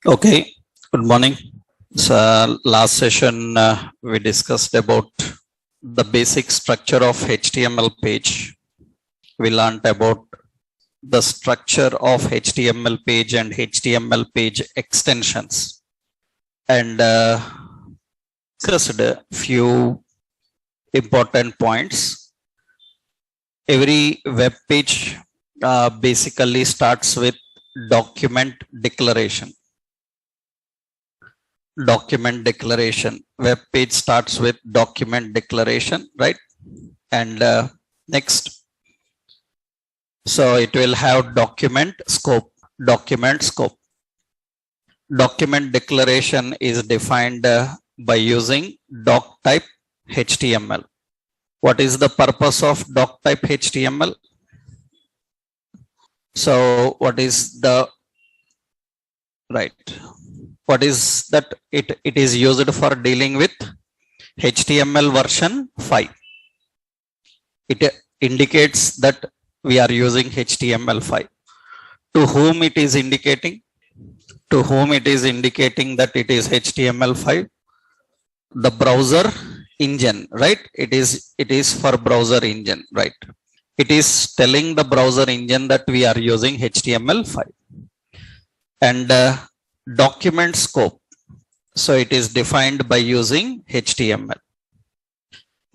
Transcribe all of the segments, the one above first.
Okay, good morning. So last session we discussed about the basic structure of HTML page. We learned about the structure of HTML page and HTML page extensions, and discussed a few important points. Every web page basically starts with document declaration. Web page starts with document declaration, right? And next, so it will have document scope. Document declaration is defined by using doc type HTML. What is the purpose of doc type HTML? So what is the what is that? It is used for dealing with HTML version 5. It indicates that we are using HTML5. To whom it is indicating? To whom it is indicating that it is HTML5? The browser engine, right? It is for browser engine, right? It is telling the browser engine that we are using HTML5. And document scope. So it is defined by using HTML.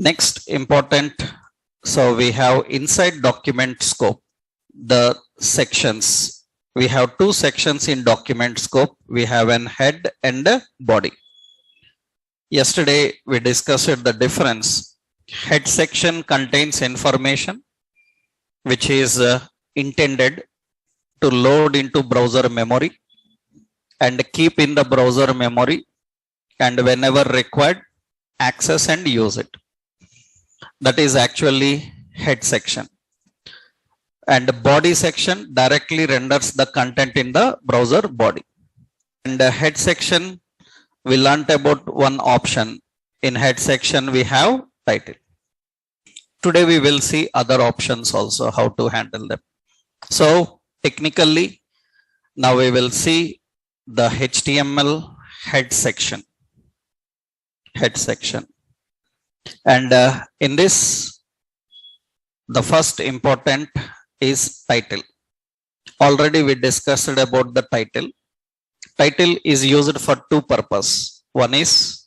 Next important, so we have inside document scope, the sections. We have two sections in document scope. We have an head and a body. Yesterday we discussed the difference. Head section contains information which is intended to load into browser memory and keep in the browser memory, and whenever required, access and use it. That is actually head section. And the body section directly renders the content in the browser body. And the head section, we learned about one option. In head section, we have title. Today we will see other options also, how to handle them. So technically, now we will see the HTML head section. And in this, the first important is title. Already we discussed about the title. Title is used for two purposes. One is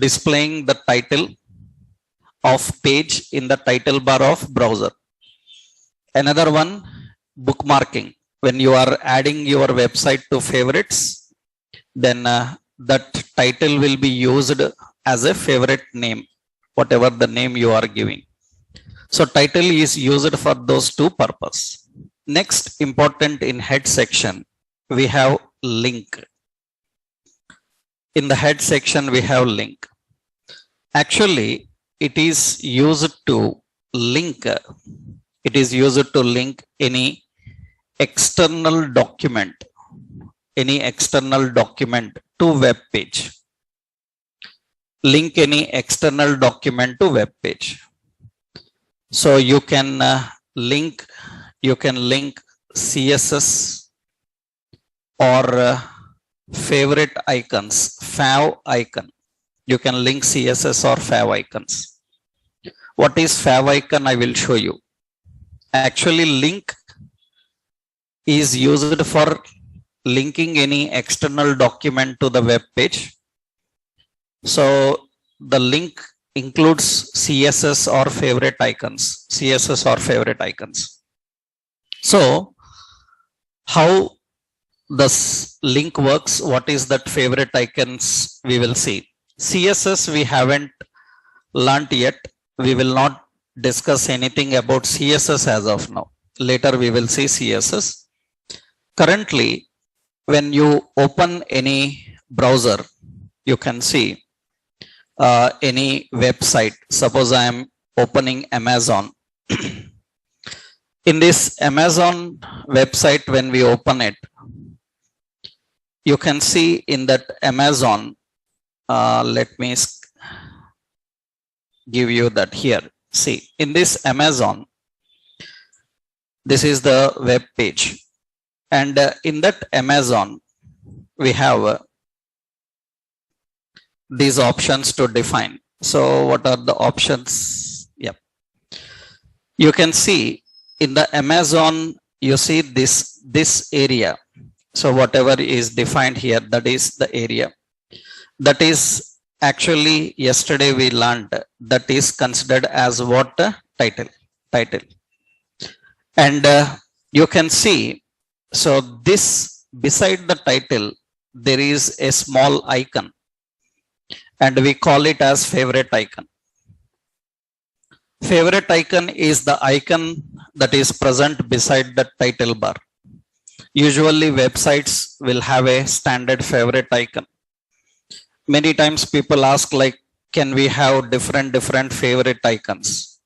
displaying the title of page in the title bar of browser. Another one, bookmarking. When you are adding your website to favorites, then that title will be used as a favorite name, whatever the name you are giving. So title is used for those two purposes. Next important in head section, we have link. In the head section, we have link. Actually, it is used to link. It is used to link any external document to web page. Link any external document to web page. So you can link CSS or favorite icons, fav icon. You can link CSS or fav icons. What is fav icon? I will show you. Actually, link is used for linking any external document to the web page. So the link includes CSS or favorite icons. So how this link works, what is that favorite icons, we will see. CSS we haven't learnt yet. We will not discuss anything about CSS as of now. Later we will see CSS. Currently, when you open any browser, you can see any website. Suppose I am opening Amazon. In this Amazon website, when we open it, you can see in that Amazon, let me give you that here. See, in this Amazon, this is the web page. And in that Amazon, we have these options to define. So what are the options? Yep. You can see in the Amazon, you see this area. So whatever is defined here, that is the area. That is actually yesterday we learned that is considered as what? Title. And you can see, so this beside the title, there is a small icon and we call it as favorite icon. Favorite icon is the icon that is present beside the title bar. Usually websites will have a standard favorite icon. Many times people ask like, can we have different favorite icons?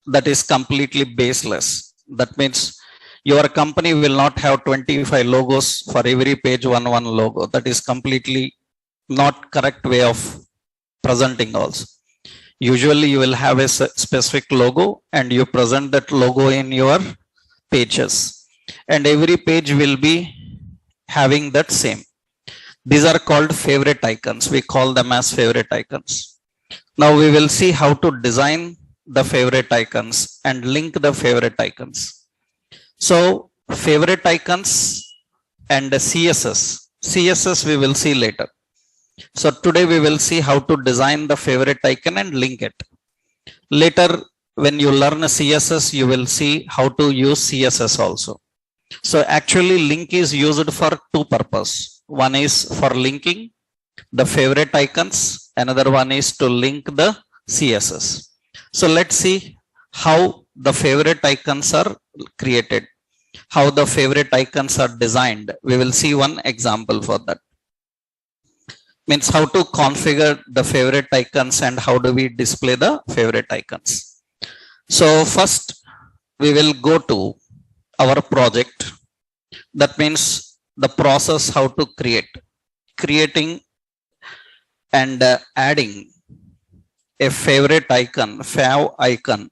That is completely baseless. That means your company will not have 25 logos for every page, one logo. That is completely not correct way of presenting also. Usually you will have a specific logo and you present that logo in your pages. And every page will be having that same. These are called favorite icons. We call them as favorite icons. Now we will see how to design the favorite icons and link the favorite icons. So favorite icons and CSS. CSS we will see later. So today we will see how to design the favorite icon and link it. Later when you learn CSS, you will see how to use CSS also. So actually link is used for two purposes. One is for linking the favorite icons. Another one is to link the CSS. So let's see how the favorite icons are created, how the favorite icons are designed. We will see one example for that. Means how to configure the favorite icons and how do we display the favorite icons. So first we will go to our project. That means the process how to creating and adding a favorite icon, fav icon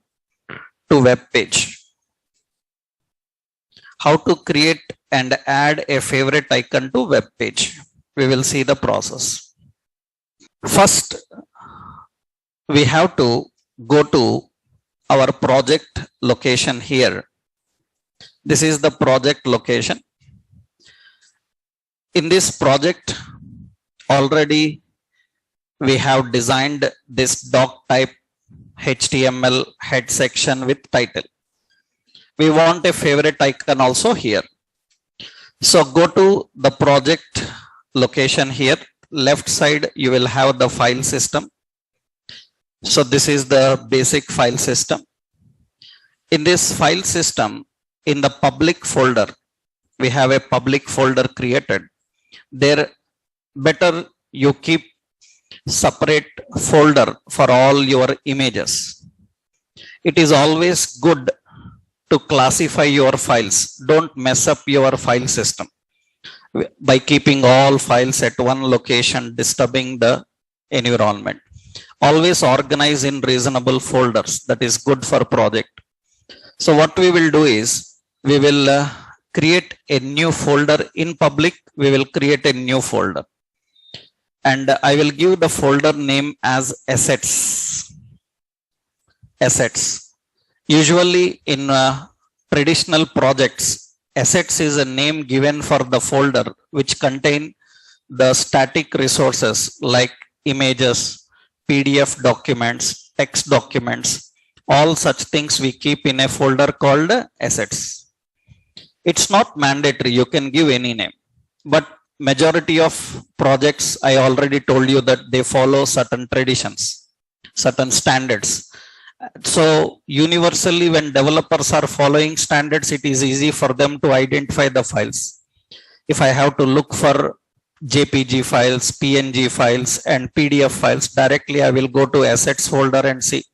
to web page. How to create and add a favorite icon to web page. We will see the process. First, we have to go to our project location here. This is the project location. In this project, already we have designed this doc type HTML head section with title. We want a favorite icon also here. So go to the project location here. Left side, you will have the file system. So this is the basic file system. In this file system, in the public folder, we have a public folder created. There, better you keep separate folder for all your images. It is always good to classify your files. Don't mess up your file system by keeping all files at one location, disturbing the environment. Always organize in reasonable folders. That is good for project. So what we will do is, we will create a new folder in public. We will create a new folder. And I will give the folder name as assets. Assets. Usually in traditional projects, assets is a name given for the folder which contain the static resources like images, PDF documents, text documents, all such things we keep in a folder called assets. It's not mandatory, you can give any name, but majority of projects, I already told you that they follow certain traditions, certain standards. So universally, when developers are following standards, it is easy for them to identify the files. If I have to look for JPG files, PNG files, and PDF files, directly I will go to assets folder and see,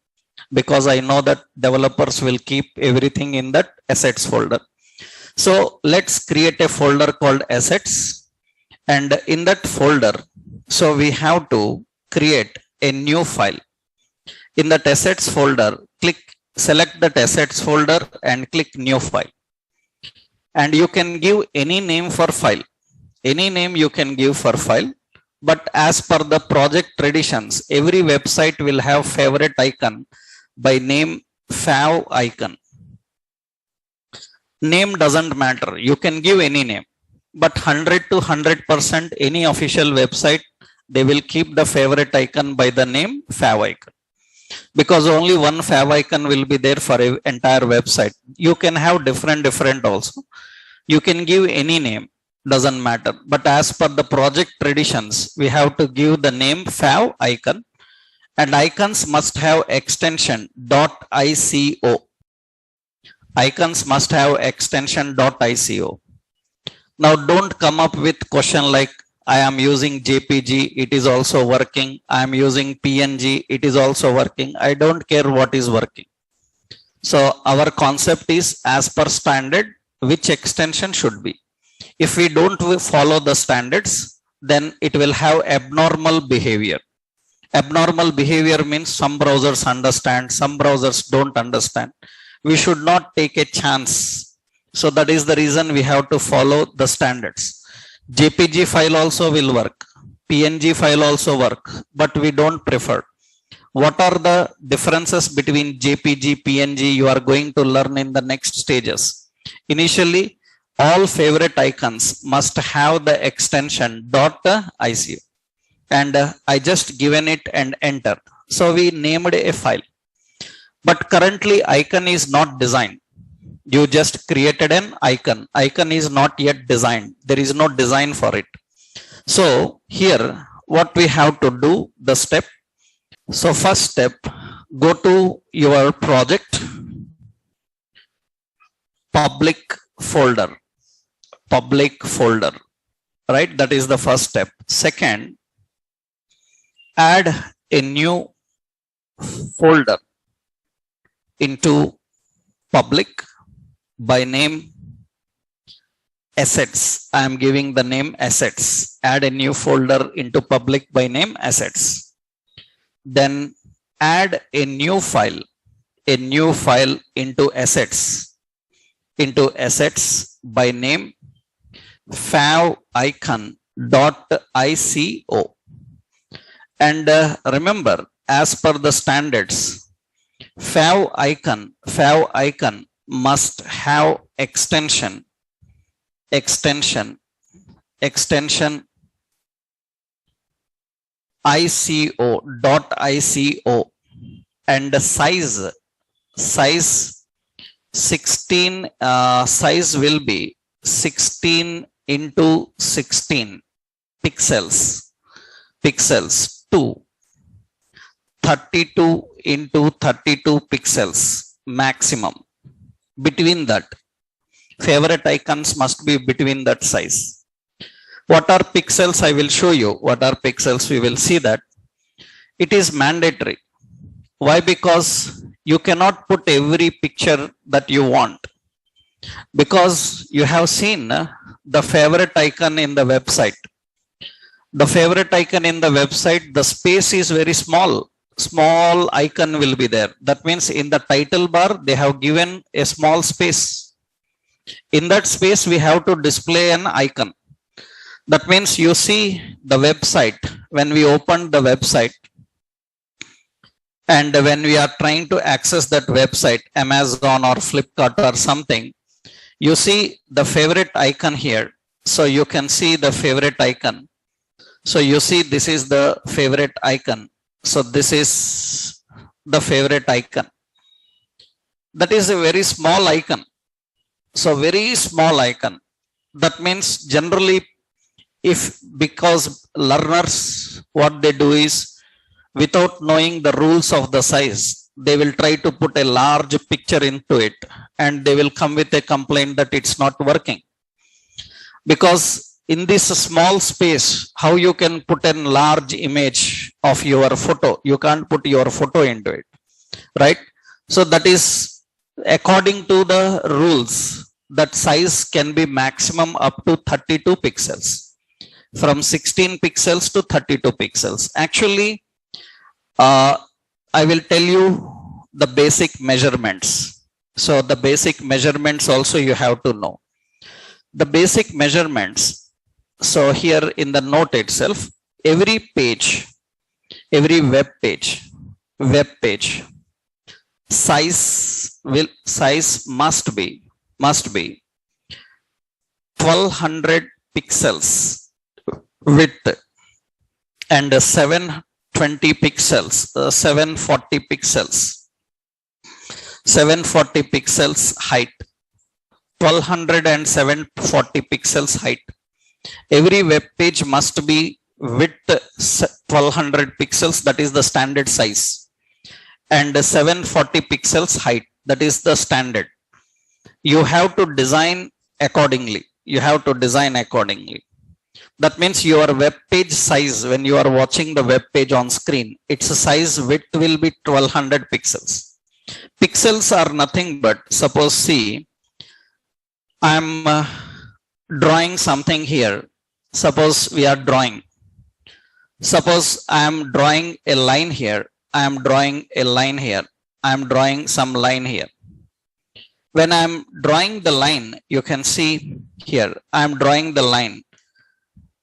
because I know that developers will keep everything in that assets folder. So let's create a folder called assets, and in that folder, so we have to create a new file. In that assets folder, select that assets folder and click new file. And you can give any name for file. Any name you can give for file, but as per the project traditions, every website will have favorite icon by name fav icon. Name doesn't matter. You can give any name, but 100 to 100% any official website, they will keep the favorite icon by the name fav icon, because only one fav icon will be there for an entire website. You can have different also. You can give any name, doesn't matter. But as per the project traditions, we have to give the name fav icon, and icons must have extension .ico. Icons must have extension .ico. Now don't come up with question like, I am using JPG, it is also working. I am using PNG, it is also working. I don't care what is working. So our concept is, as per standard, which extension should be. If we don't follow the standards, then it will have abnormal behavior. Abnormal behavior means some browsers understand, some browsers don't understand. We should not take a chance. So that is the reason we have to follow the standards. JPG file also will work, PNG file also work, but we don't prefer. What are the differences between JPG, PNG? You are going to learn in the next stages. Initially, all favorite icons must have the extension .ico, and I just given it and enter. So we named a file, but currently icon is not designed. You just created an icon. Icon is not yet designed. There is no design for it. So here, what we have to do, the step. So first step, go to your project, public folder, right? That is the first step. Second, add a new folder into public by name assets. I am giving the name assets. Add a new folder into public by name assets. Then add a new file into assets by name fav icon.ico. And remember, as per the standards, fav icon must have extension .ico, and size 16, size will be 16 into 16 pixels to 32 into 32 pixels maximum. Between that, favorite icons must be between that size. What are pixels? I will show you what are pixels. We will see that. It is mandatory. Why? Because you cannot put every picture that you want. Because you have seen the favorite icon in the website. The favorite icon in the website, the space is very small. Small icon will be there. That means in the title bar, they have given a small space. In that space, we have to display an icon. That means you see the website. When we open the website, and when we are trying to access that website, Amazon or Flipkart or something, you see the favorite icon here. So you can see the favorite icon. So you see this is the favorite icon. So this is the favorite icon. That is a very small icon. So very small icon. That means generally, because learners, what they do is, without knowing the rules of the size, they will try to put a large picture into it, and they will come with a complaint that it's not working. Because in this small space, how you can put a large image of your photo? You can't put your photo into it, right? So that is according to the rules, that size can be maximum up to 32 pixels, from 16 pixels to 32 pixels. Actually, I will tell you the basic measurements. So the basic measurements also you have to know. The basic measurements, So here in the note itself, every page, every web page size must be 1200 pixels width and 720 pixels, 740 pixels, 740 pixels height, 1200 and 740 pixels height. Every web page must be width 1200 pixels, that is the standard size, and 740 pixels height, that is the standard. You have to design accordingly. That means your web page size, when you are watching the web page on screen, its size width will be 1200 pixels. Pixels are nothing but, suppose see, I am drawing something here. Suppose we are drawing. Suppose I am drawing a line here. I am drawing a line here. I am drawing some line here. When I am drawing the line, you can see here, I am drawing the line.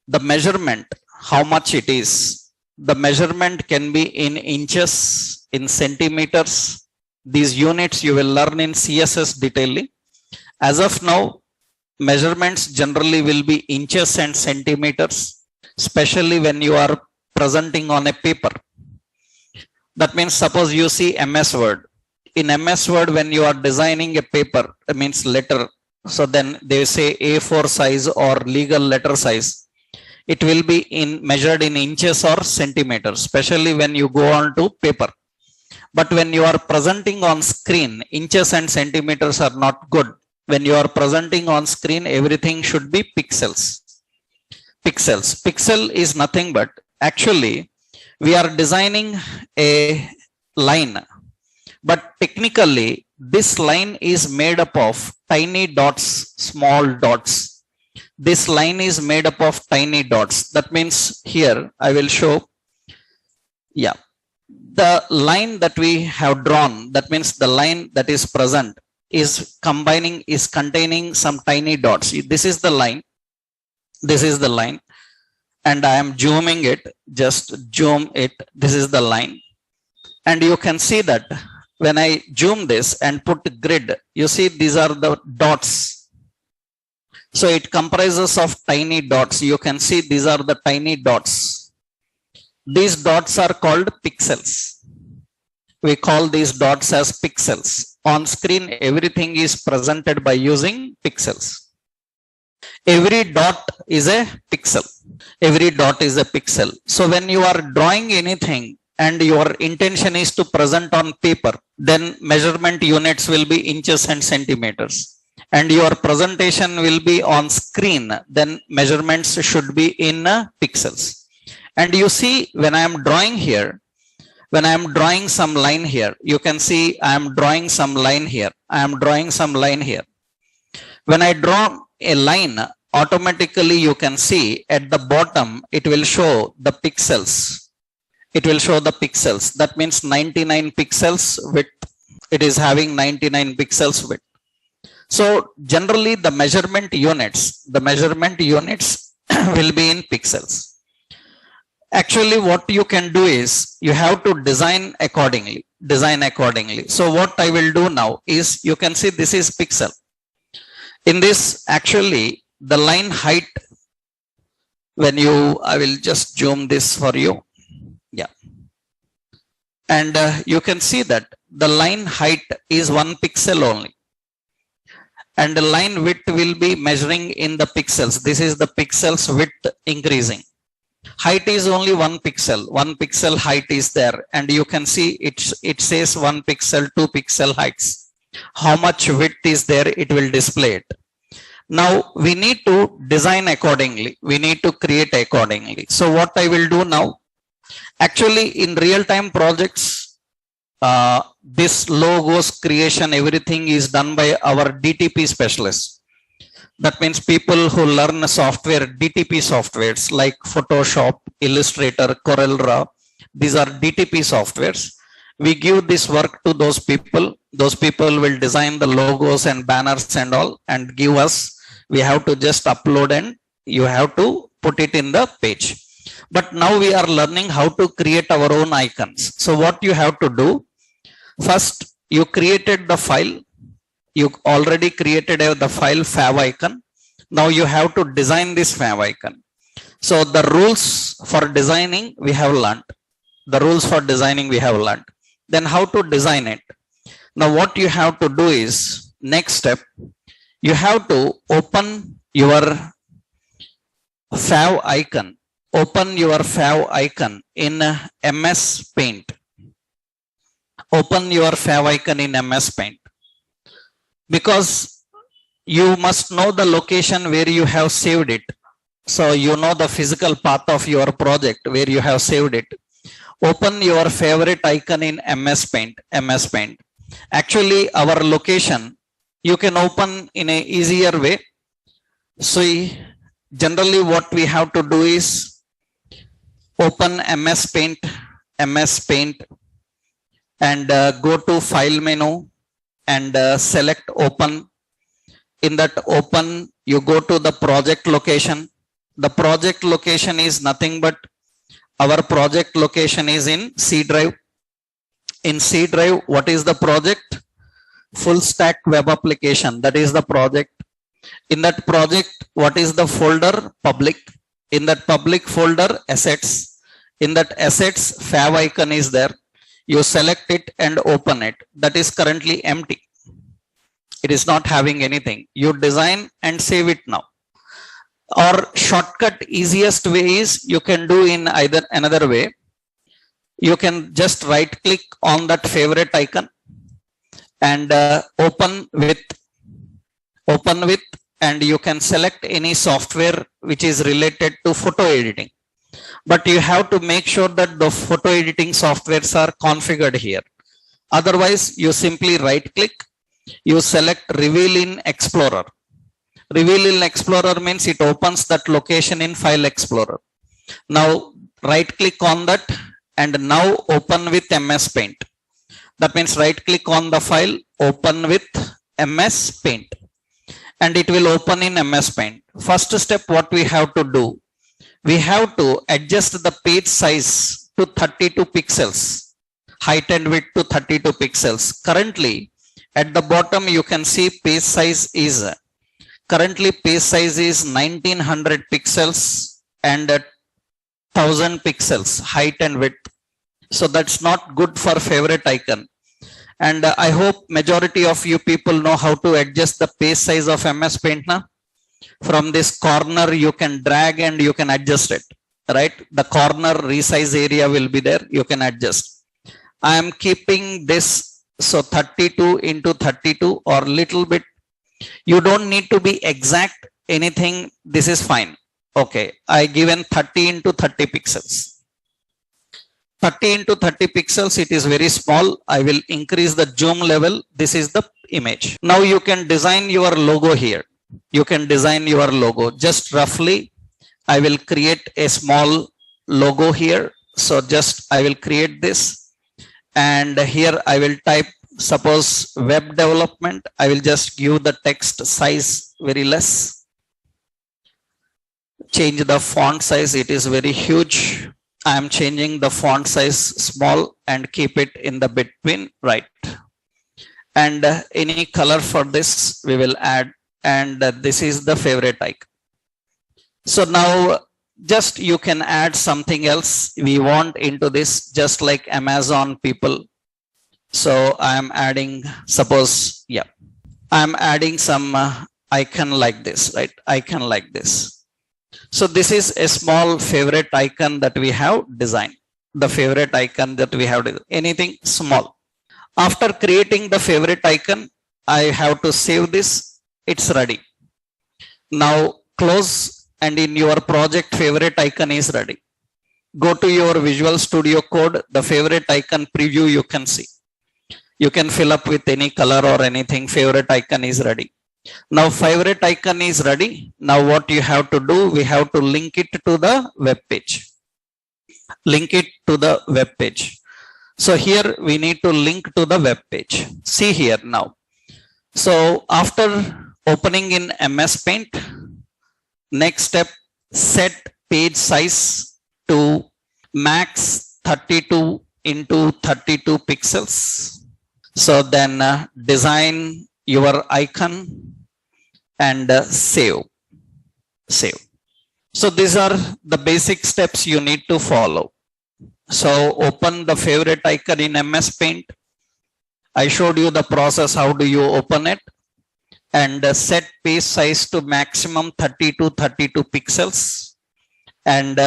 The measurement, how much it is. The measurement can be in inches, in centimeters. These units you will learn in CSS detailing. As of now, measurements generally will be inches and centimeters, especially when you are presenting on a paper. That means suppose you see MS Word. In MS Word, when you are designing a paper, it means letter. So then they say A4 size or legal letter size. It will be measured in inches or centimeters, especially when you go on to paper. But when you are presenting on screen, inches and centimeters are not good. When you are presenting on screen, everything should be pixels. Pixel is nothing but, actually, we are designing a line. But technically, this line is made up of tiny dots, small dots. This line is made up of tiny dots. That means here I will show. Yeah. The line that we have drawn, that means the line that is present is containing some tiny dots. This is the line. This is the line. And I am zooming it. Just zoom it. This is the line. And you can see that when I zoom this and put grid, you see these are the dots. So it comprises of tiny dots. You can see these are the tiny dots. These dots are called pixels. We call these dots as pixels. On screen, everything is presented by using pixels. Every dot is a pixel. Every dot is a pixel. So when you are drawing anything and your intention is to present on paper, then measurement units will be inches and centimeters. And your presentation will be on screen, then measurements should be in pixels. And you see, when I am drawing here, when I am drawing some line here, you can see I am drawing some line here. I am drawing some line here. When I draw a line, automatically you can see at the bottom, it will show the pixels. It will show the pixels. That means 99 pixels width. It is having 99 pixels width. So generally the measurement units will be in pixels. Actually, what you can do is you have to design accordingly. So what I will do now is, you can see this is pixel. In this, actually, the line height, I will just zoom this for you. Yeah. And you can see that the line height is 1 pixel only. And the line width will be measuring in the pixels. This is the pixels width increasing. Height is only 1 pixel. 1 pixel height is there. And you can see it says 1 pixel, 2 pixel heights. How much width is there, it will display it. Now we need to design accordingly. We need to create accordingly. So what I will do now, actually in real-time projects, this logos creation, everything is done by our DTP specialists. That means people who learn software, DTP softwares like Photoshop, Illustrator, CorelDRAW. These are DTP softwares. We give this work to those people. Those people will design the logos and banners and all and give us. We have to just upload and you have to put it in the page. But now we are learning how to create our own icons. So what you have to do, first you created the file. You already created the file favicon. Now you have to design this favicon. So the rules for designing we have learned. The rules for designing we have learned. Then how to design it. Now what you have to do is, next step, you have to open your fav icon. Open your fav icon in MS Paint. Open your fav icon in MS Paint. Because you must know the location where you have saved it. So you know the physical path of your project where you have saved it. Open your favorite icon in MS Paint. MS Paint. Actually, our location you can open in a easier way. So generally what we have to do is open MS Paint, and go to file menu and select open. In that open, you go to the project location. The project location is nothing but our project location is in C drive. In C drive, what is the project? Full stack web application. That is the project. In that project, what is the folder? Public. In that public folder, assets. In that assets, fav icon is there. You select it and open it. That is currently empty. It is not having anything. You design and save it now. Or shortcut easiest way is you can do in either another way. You can just right click on that favorite icon and open with, and you can select any software which is related to photo editing. But you have to make sure that the photo editing softwares are configured here. Otherwise, you simply right click, you select Reveal in Explorer. Reveal in Explorer means it opens that location in File Explorer. Now right click on that and now open with MS Paint. That means right click on the file, open with MS Paint, and it will open in MS Paint. First step, what we have to do, we have to adjust the page size to 32 pixels, height and width to 32 pixels. Currently, at the bottom, you can see page size is 1900 pixels and 1000 pixels, height and width. So that's not good for favorite icon. And I hope majority of you people know how to adjust the page size of MS Paint now. From this corner, you can drag and you can adjust it, right? The corner resize area will be there. You can adjust. I am keeping this, so 32 into 32 or little bit. You don't need to be exact anything. This is fine. Okay. I given 30 into 30 pixels. 30 into 30 pixels. It is very small. I will increase the zoom level. This is the image. Now you can design your logo here. You can design your logo just roughly. I will create a small logo here. So just I will create this, and here I will type, suppose web development. I will just give the text size very less. Change the font size. It is very huge. I am changing the font size small and keep it in the between, right? And any color for this we will add. And this is the favorite icon. So now just you can add something else we want into this, just like Amazon people. So I am adding, suppose, yeah, I am adding some icon like this, right? Icon like this. So this is a small favorite icon that we have designed. The favorite icon that we have designed. Anything small. After creating the favorite icon, I have to save this. It's ready. Now close, and in your project favorite icon is ready. Go to your Visual Studio Code, the favorite icon preview you can see. You can fill up with any color or anything. Favorite icon is ready. Now favorite icon is ready. Now what you have to do, we have to link it to the web page. Link it to the web page. So here we need to link to the web page. See here now. So after opening in MS Paint, next step, set page size to max 32 into 32 pixels. So then design your icon and save. So these are the basic steps you need to follow. So open the favorite icon in MS Paint. I showed you the process, how do you open it, and set page size to maximum 32 pixels and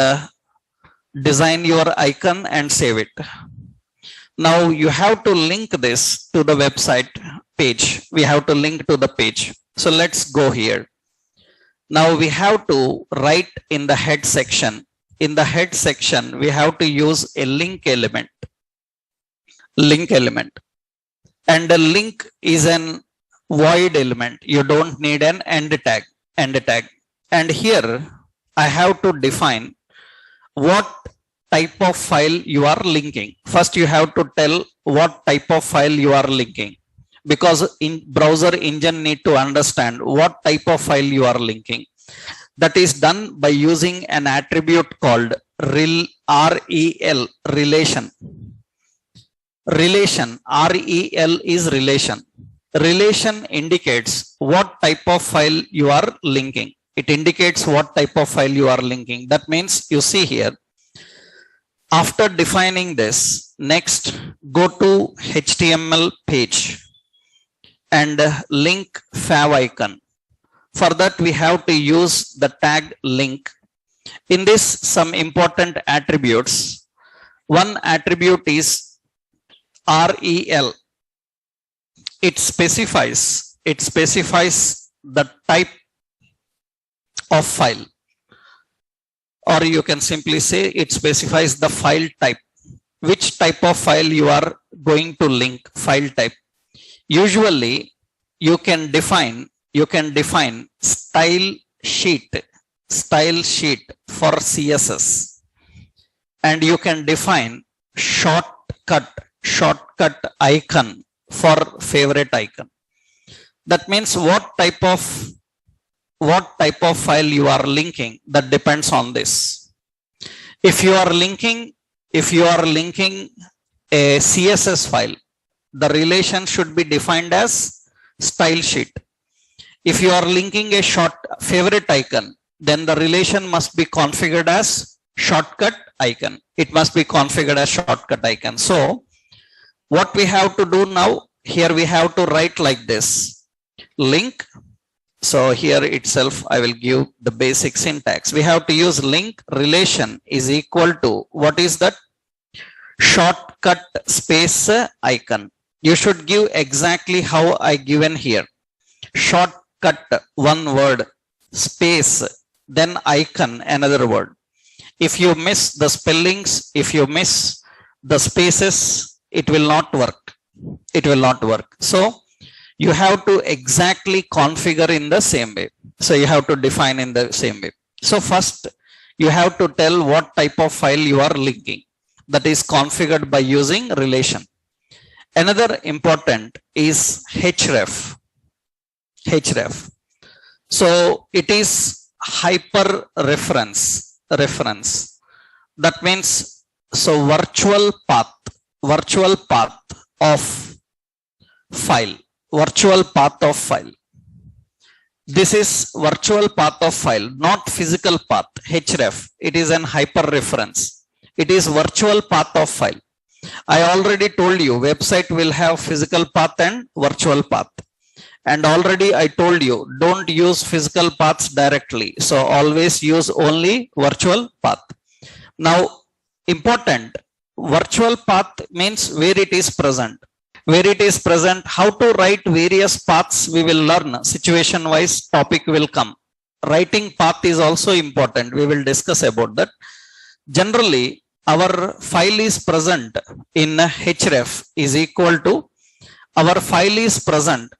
design your icon and save it. Now you have to link this to the website page. We have to link to the page. So let's go here. Now we have to write in the head section. In the head section, we have to use a link element. And the link is an void element. You don't need an end tag. And here I have to define what type of file you are linking. First, you have to tell what type of file you are linking, because in browser engine need to understand what type of file you are linking. That is done by using an attribute called rel, relation. Rel is relation. Relation indicates what type of file you are linking. It indicates what type of file you are linking. That means you see here, after defining this, next go to HTML page and link favicon. For that, we have to use the tag link. In this, some important attributes. One attribute is rel. It specifies the type of file, or you can simply say it specifies the file type. Which type of file you are going to link, file type. Usually, you can define style sheet for CSS, and you can define shortcut icon for favorite icon. That means what type of file you are linking, that depends on this. If you are linking a CSS file, the relation should be defined as style sheet. If you are linking a favorite icon, then the relation must be configured as shortcut icon. It must be configured as shortcut icon. So what we have to do now, here we have to write like this, link. So here itself, I will give the basic syntax. We have to use link relation is equal to, what is that? Shortcut space icon. You should give exactly how I given here. Shortcut, one word, space, then icon, another word. If you miss the spellings, if you miss the spaces, it will not work. So you have to exactly configure in the same way. So you have to define in the same way. So first, you have to tell what type of file you are linking. That is configured by using relation. Another important is href. So it is hyper reference. That means, so virtual path of file. This is virtual path of file, not physical path. Href, it is an hyper reference. It is virtual path of file. I already told you website will have physical path and virtual path. And already I told you, don't use physical paths directly. So always use only virtual path. Now, important, virtual path means where it is present. How to write various paths we will learn. Situation wise topic will come. Writing path is also important. We will discuss about that. Generally, our file is present in href is equal to, our file is present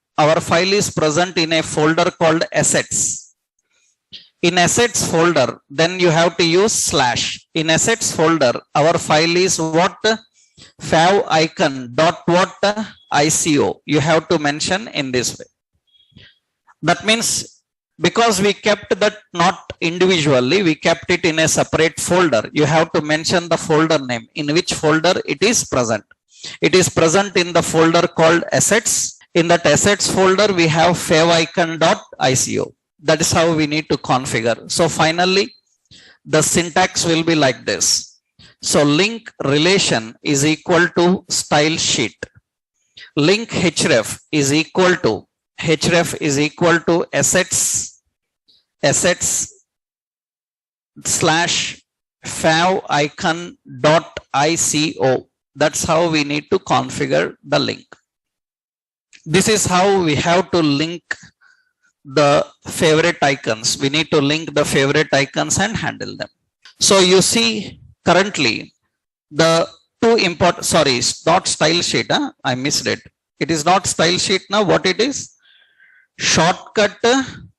in a folder called assets. In assets folder, then you have to use slash. In assets folder, our file is what? Favicon dot what? ICO. You have to mention in this way. That means because we kept that not individually, we kept it in a separate folder. You have to mention the folder name, in which folder it is present. It is present in the folder called assets. In that assets folder, we have favicon.ico. That is how we need to configure. So finally, the syntax will be like this. So link relation is equal to style sheet. Link href is equal to assets slash favicon.ico. That's how we need to configure the link. This is how we have to link the favorite icons. We need to link the favorite icons and handle them. So you see currently the two important, sorry, not style sheet. I missed it. It is not style sheet now. What it is? Shortcut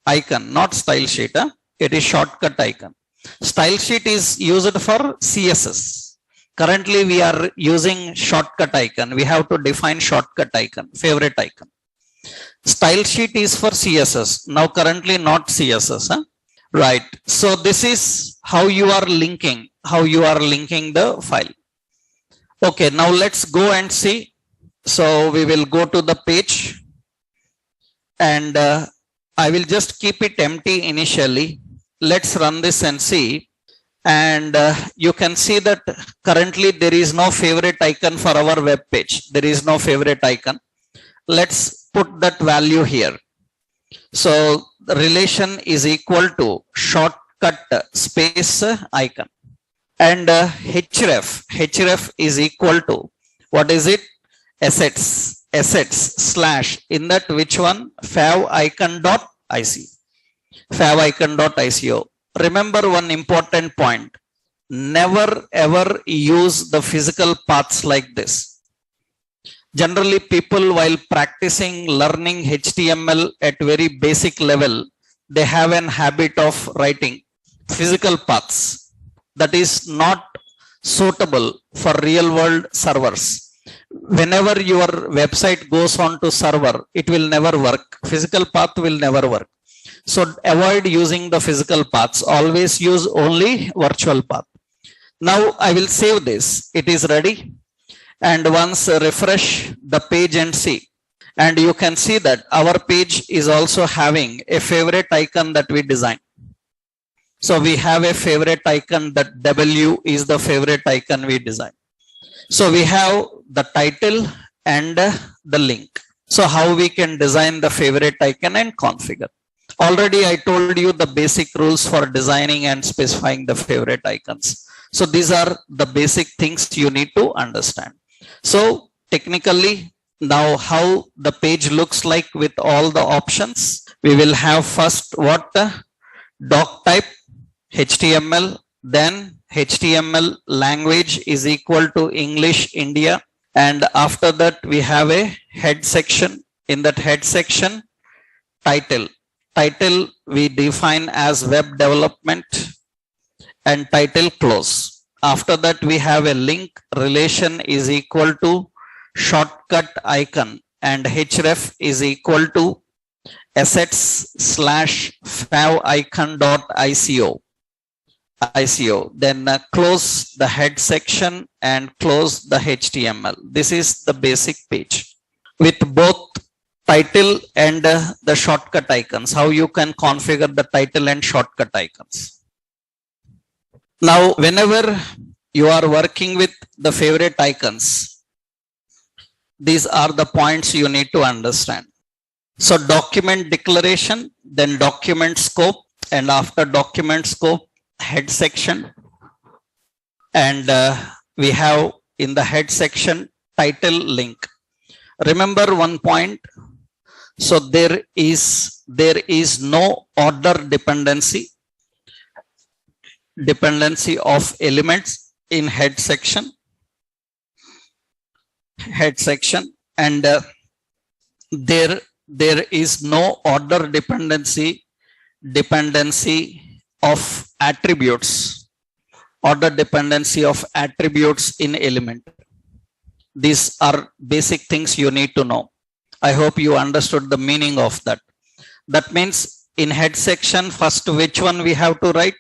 icon, not style sheet. It is shortcut icon. Style sheet is used for CSS. Currently we are using shortcut icon. We have to define shortcut icon, favorite icon. Style sheet is for CSS. Now currently not CSS. Right. So this is how you are linking the file. Okay, now let's go and see. So we will go to the page, and I will just keep it empty initially. Let's run this and see. And you can see that currently there is no favorite icon for our web page. There is no favorite icon. Let's put that value here. So the relation is equal to shortcut space icon, and href is equal to, what is it? Assets slash, in that which one? favicon.ico. Remember one important point. Never ever use the physical paths like this. Generally, people, while practicing learning HTML at very basic level, they have an habit of writing physical paths. That is not suitable for real world servers. Whenever your website goes on to server, it will never work. Physical path will never work. So avoid using the physical paths. Always use only virtual path. Now I will save this. It is ready. And once refresh the page and see. And you can see that our page is also having a favorite icon that we designed. So we have a favorite icon, that W is the favorite icon we designed. So we have the title and the link. So how we can design the favorite icon and configure. Already I told you the basic rules for designing and specifying the favorite icons. So these are the basic things you need to understand. So technically, now how the page looks like with all the options. We will have first what? Doc type, HTML, then HTML language is equal to English India. And after that, we have a head section. In that head section, title we define as web development, and title close. After that, we have a link relation is equal to shortcut icon, and href is equal to assets slash favicon.ico. Then close the head section and close the HTML. This is the basic page with both title and the shortcut icons. How you can configure the title and shortcut icons. Now, whenever you are working with the favorite icons, these are the points you need to understand. So document declaration, then document scope, and after document scope, head section. And we have in the head section title link. Remember one point. So there is no order dependency of elements in head section, and there is no order dependency of attributes, in element. These are basic things you need to know. I hope you understood the meaning of that. That means in head section, first which one we have to write?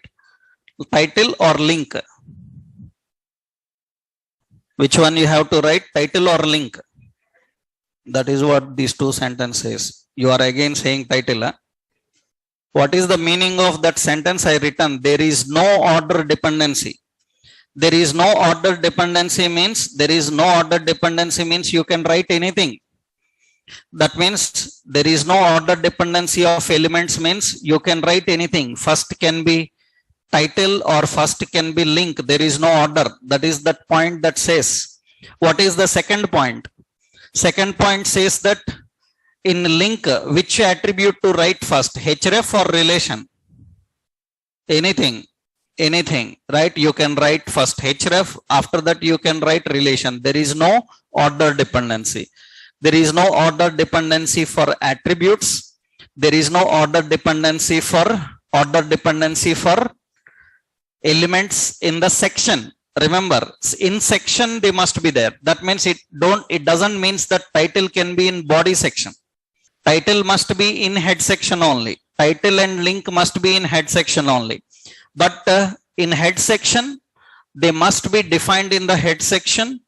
Title or link? Which one you have to write? Title or link? That is what these two sentences. You are again saying title. Huh? What is the meaning of that sentence I written? There is no order dependency. There is no order dependency means you can write anything. That means there is no order dependency of elements means you can write anything. First can be title or first can be link. There is no order. That is that point that says. What is the second point? Second point says that in link, which attribute to write first? Href or relation? Anything, right? You can write first href. After that, you can write relation. There is no order dependency. There is no order dependency for attributes. There is no order dependency for elements in the section. Remember, in section they must be there. That means it doesn't mean that title can be in body section. Title must be in head section only. Title and link must be in head section only. But in head section, they must be defined in the head section.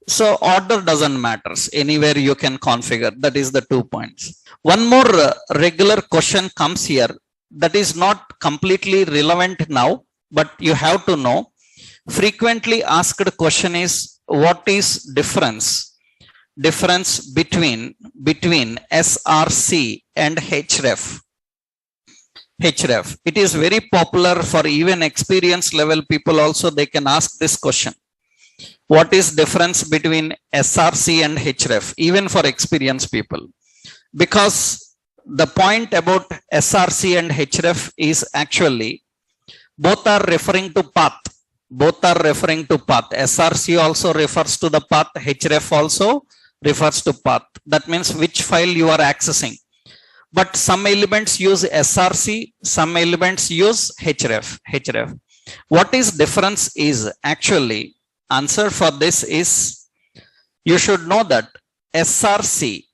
So order doesn't matter. Anywhere you can configure. That is the 2 points. One more regular question comes here that is not completely relevant now, but you have to know. Frequently asked question is, what is difference between SRC and href? It is very popular for even experienced level people also. They can ask this question. What is difference between SRC and href? Even for experienced people. Because the point about SRC and href is actually both are referring to path. SRC also refers to the path. Href also refers to path. That means which file you are accessing. But some elements use SRC, some elements use href. What is difference is actually, answer for this is, you should know that SRC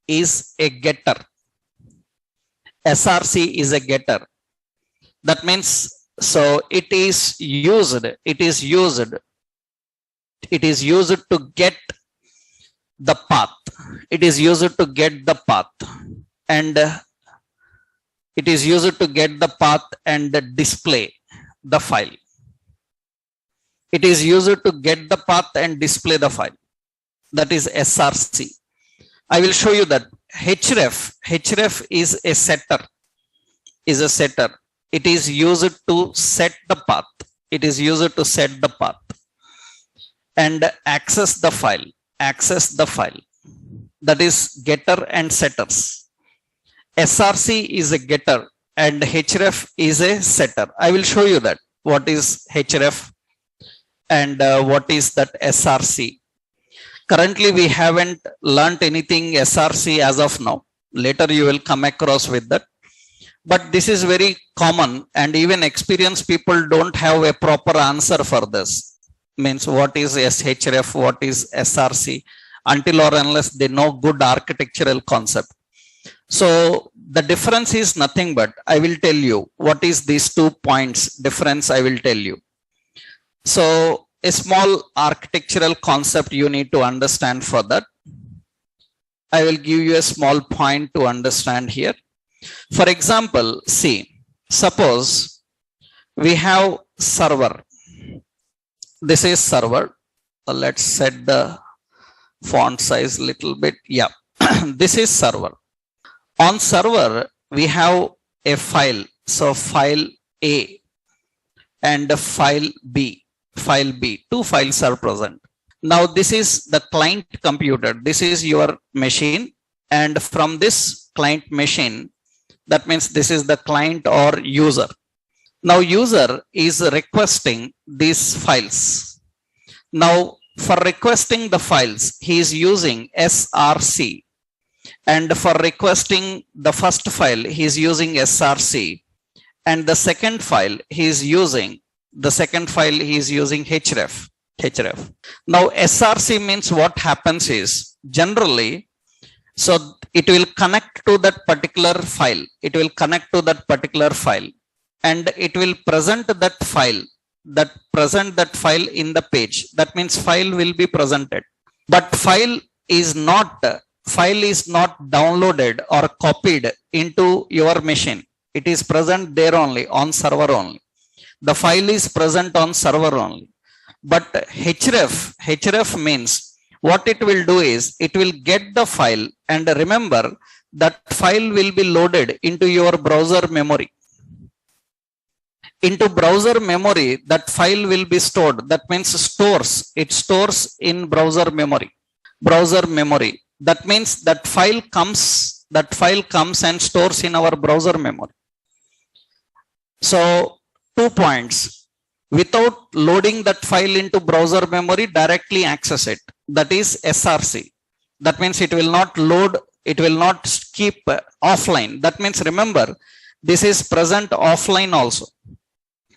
is a getter. SRC is a getter. That means, so it is used to get the path. It is used to get the path, and it is used to get the path and display the file. It is used to get the path and display the file. That is SRC. I will show you that. Href is a setter. It is used to set the path. And access the file. That is getter and setters. SRC is a getter and href is a setter. I will show you that. What is href and what is that SRC? Currently, we haven't learnt anything SRC as of now. Later, you will come across with that. But this is very common, and even experienced people don't have a proper answer for this. Means what is SHRF, what is SRC, until or unless they know good architectural concept. So the difference is nothing but, I will tell you what is these 2 points difference. I will tell you. So a small architectural concept you need to understand. For that, I will give you a small point to understand here. For example, see, suppose we have server. This is server. Let's set the font size little bit. Yeah, this is server. On server, we have a file. So file A and file B. Two files are present. Now this is the client computer. This is your machine, and from this client machine, that means this is the client or user. Now user is requesting these files. Now for requesting the files, he is using SRC, and for requesting the first file, he is using SRC, and the second file he is using href. Now SRC means what happens is, generally, So it will connect to that particular file. It will connect to that particular file and it will present that file, in the page. That means file will be presented, but file is not downloaded or copied into your machine. It is present there only, on server only. The file is present on server only. But href means what it will do is it will get the file, and remember that file will be loaded into your browser memory. Into browser memory, that file will be stored. That means it stores in browser memory. That means that file comes and stores in our browser memory. So 2 points. Without loading that file into browser memory, directly access it. That is SRC. That means it will not load, it will not keep offline. That means remember, this is present offline also.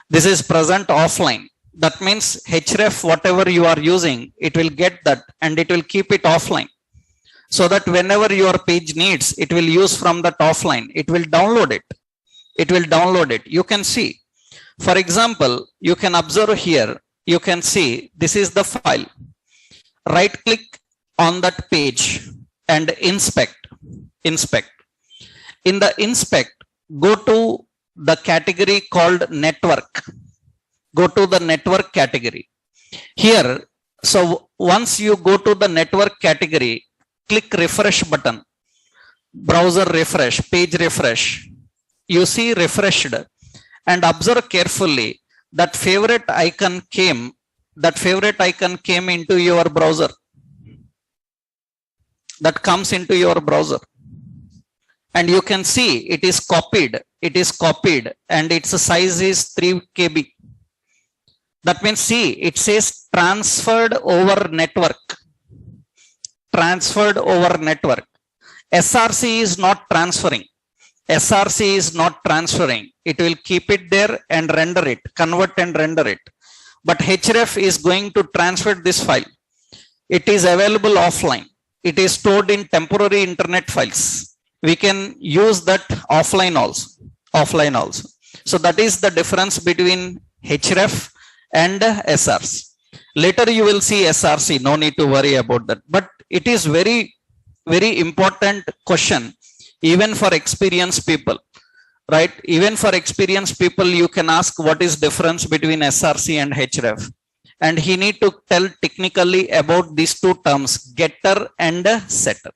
This is present offline. That means href, whatever you are using, it will get that and it will keep it offline. So that whenever your page needs, it will use from that offline. It will download it. You can see. For example, you can observe here, you can see this is the file. Right click on that page and inspect. In the inspect, go to the category called network. Go to the network category. Here, so once you go to the network category, click refresh button. Browser refresh, page refresh. You see refreshed. And observe carefully that favorite icon came into your browser. That comes into your browser. And you can see it is copied. And its size is 3 KB. That means see, it says transferred over network. SRC is not transferring. It will keep it there and render it, convert and render it. But href is going to transfer this file. It is available offline. It is stored in temporary internet files. We can use that offline also. So that is the difference between href and SRC. Later you will see SRC, no need to worry about that. But it is very, very important question. Even for experienced people, right? Even for experienced people, you can ask what is difference between SRC and href. And he need to tell technically about these two terms, getter and setter.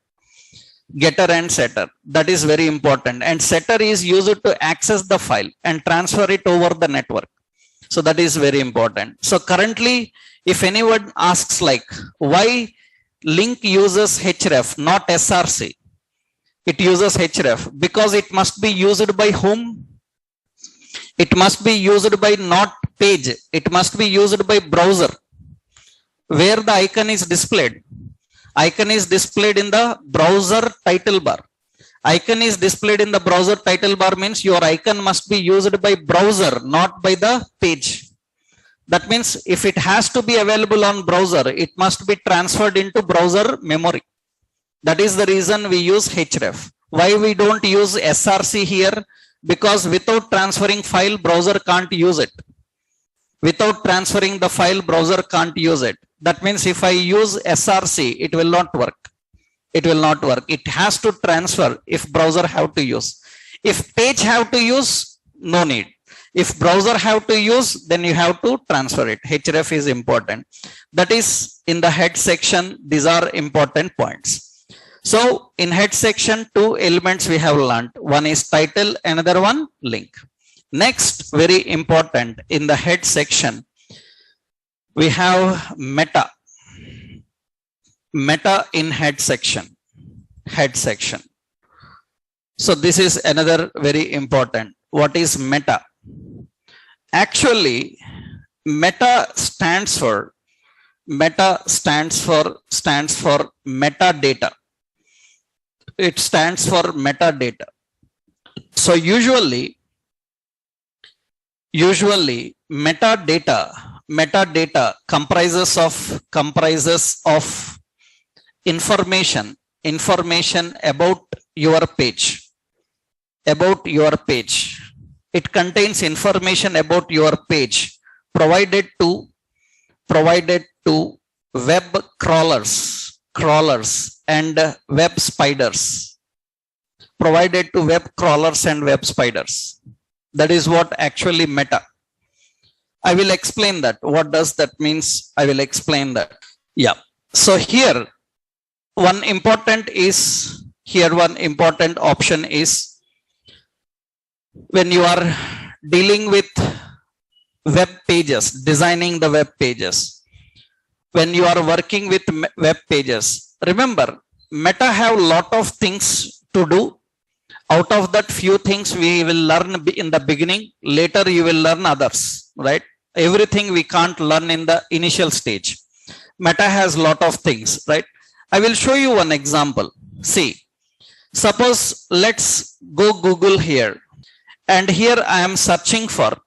That is very important. And setter is used to access the file and transfer it over the network. So that is very important. So currently, if anyone asks like, why link uses href, not SRC? It uses href because it must be used by whom? It must be used by not page. It must be used by browser. Where the icon is displayed. Icon is displayed in the browser title bar. Icon is displayed in the browser title bar means your icon must be used by browser, not by the page. That means if it has to be available on browser, it must be transferred into browser memory. That is the reason we use href. Why we don't use SRC here? Because without transferring file, browser can't use it. Without transferring the file, browser can't use it. That means if I use SRC, it will not work. It has to transfer if browser have to use. If page have to use, no need. If browser have to use, then you have to transfer it. Href is important. That is in the head section. These are important points. So in head section, 2 elements we have learned. One is title, another one link. Next, very important, in the head section, we have meta. Meta in head section. So this is another very important. What is meta? Actually, meta stands for metadata. It stands for metadata. So usually metadata comprises of information information about your page. About your page. It contains information about your page provided to web crawlers and web spiders. Provided to web crawlers and web spiders. That is what actually Meta. I will explain that. What does that means? I will explain that. Yeah. So here one important option is when you are dealing with web pages, designing the web pages, when you are working with web pages, remember Meta have a lot of things to do. Out of that, few things we will learn in the beginning, later you will learn others, right? Everything we can't learn in the initial stage. Meta has a lot of things, right? I will show you one example. See, suppose let's go Google here, and here I am searching for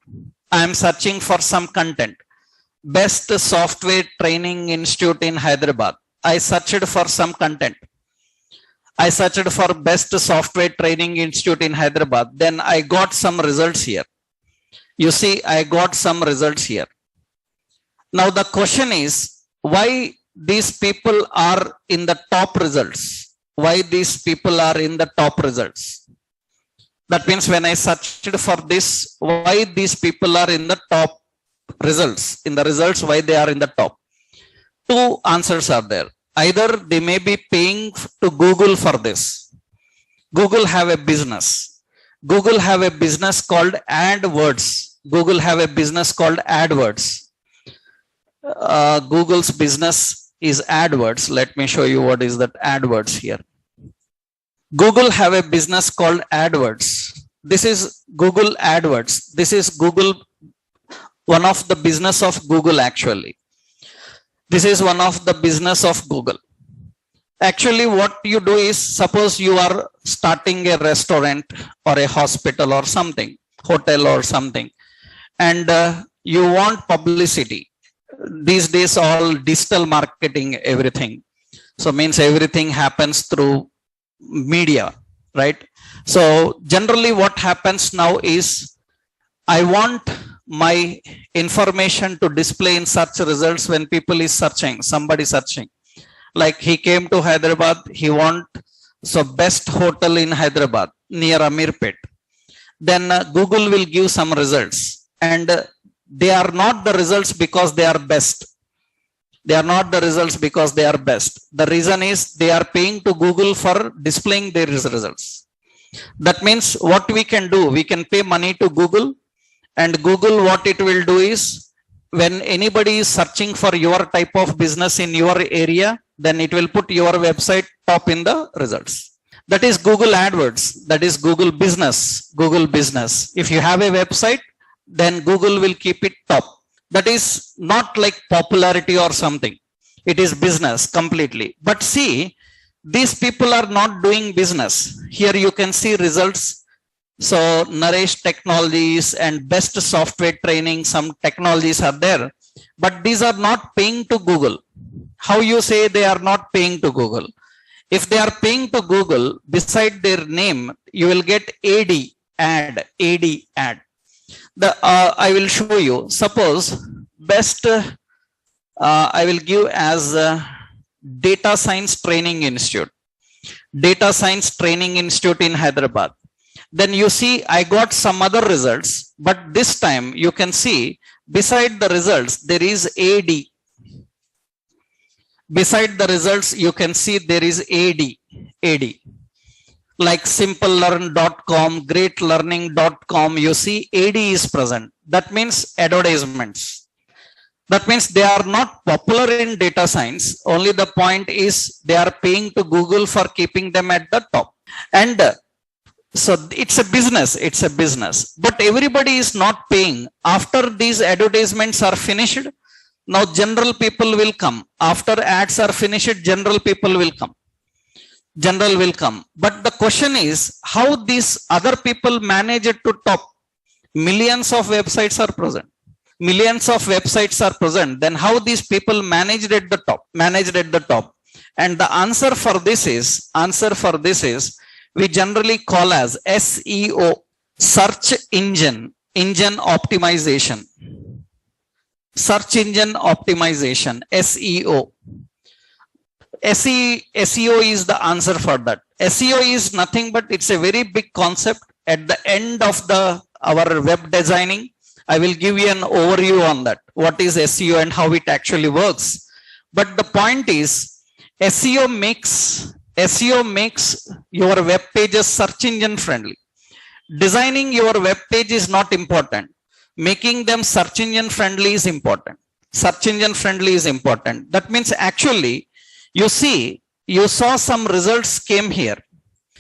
some content. Best Software Training Institute in Hyderabad. I searched for some content. I searched for Best Software Training Institute in Hyderabad. Then I got some results here. You see, I got some results here. Now the question is, why these people are in the top results? Why these people are in the top results? That means when I searched for this, why these people are in the top results? In the results, why they are in the top? Two answers are there. Either they may be paying to Google for this. Google have a business. Google have a business called AdWords. Google have a business called AdWords. Google's business is AdWords. Let me show you what is that AdWords here. Google have a business called AdWords. This is Google AdWords. This is Google, one of the business of Google actually. This is one of the business of Google. Actually, what you do is, suppose you are starting a restaurant or a hospital or something, hotel or something, and you want publicity. These days, all digital marketing, everything. So means everything happens through media, right? So generally what happens now is, I want my information to display in search results when people is searching, somebody searching. Like he came to Hyderabad, he want so best hotel in Hyderabad near Amirpet. Then Google will give some results, and they are not the results because they are best. They are not the results because they are best. The reason is they are paying to Google for displaying their results. That means what we can do, we can pay money to Google, and Google, what it will do is, when anybody is searching for your type of business in your area, then it will put your website top in the results. That is Google AdWords. That is Google business. Google business. If you have a website, then Google will keep it top. That is not like popularity or something. It is business completely. But see, these people are not doing business. Here you can see results. So Naresh Technologies and Best Software Training, some technologies are there, but these are not paying to Google. How you say they are not paying to Google? If they are paying to Google, beside their name, you will get AD. I will show you. Suppose best, I will give as Data Science Training Institute. Data Science Training Institute in Hyderabad. Then you see I got some other results, but this time you can see beside the results there is AD. Beside the results you can see there is AD. Like simplelearn.com, greatlearning.com, you see AD is present. That means advertisements. That means they are not popular in data science. Only the point is they are paying to Google for keeping them at the top. And so it's a business, but everybody is not paying. After these advertisements are finished, now general people will come. After ads are finished, general people will come. But the question is, how these other people manage it to top? Millions of websites are present. Then how these people managed at the top? And the answer for this is we generally call as SEO, search engine optimization. Search engine optimization, SEO. SEO is the answer for that. SEO is nothing but it's a very big concept. At the end of our web designing, I will give you an overview on that. What is SEO and how it actually works. But the point is, SEO makes your web pages search engine friendly. Designing your web page is not important. Making them search engine friendly is important. Search engine friendly is important. That means actually, you saw some results came here.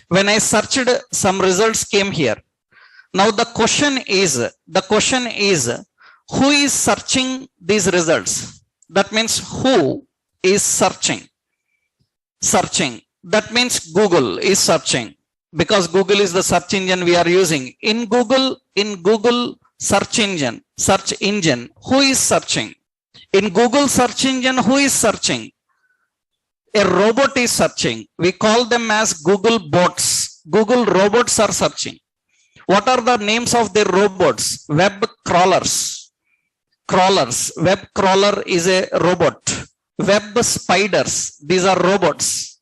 When I searched, some results came here. Now the question is, who is searching these results? That means who is searching? That means Google is searching, because Google is the search engine we are using. In Google search engine, who is searching? In Google search engine, who is searching? A robot is searching. We call them as Google bots. Google robots are searching. What are the names of the robots? Web crawlers. Web crawler is a robot. Web spiders, these are robots.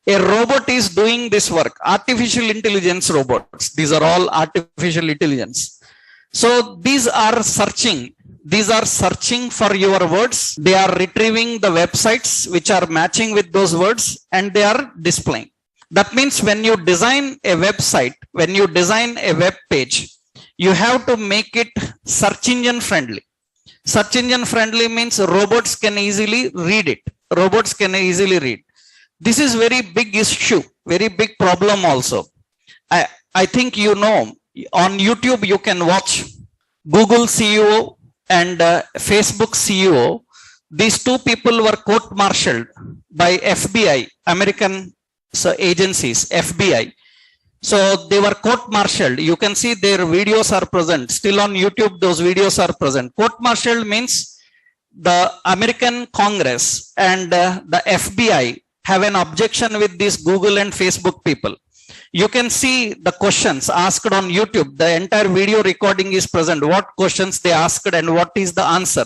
A robot is doing this work. Artificial intelligence robots. These are all artificial intelligence. So these are searching. These are searching for your words. They are retrieving the websites which are matching with those words, and they are displaying. That means when you design a website, when you design a web page, you have to make it search engine friendly. Search engine friendly means robots can easily read it. Robots can easily read. This is very big issue, very big problem also. I think you know, on YouTube you can watch Google CEO and Facebook CEO. These two people were court-martialed by FBI, American agencies, FBI. So they were court-martialed. You can see their videos are present. Still on YouTube, those videos are present. Court-martialed means the American Congress and the FBI have an objection with these Google and Facebook people. You can see the questions asked on YouTube. The entire video recording is present. What questions they asked and what is the answer.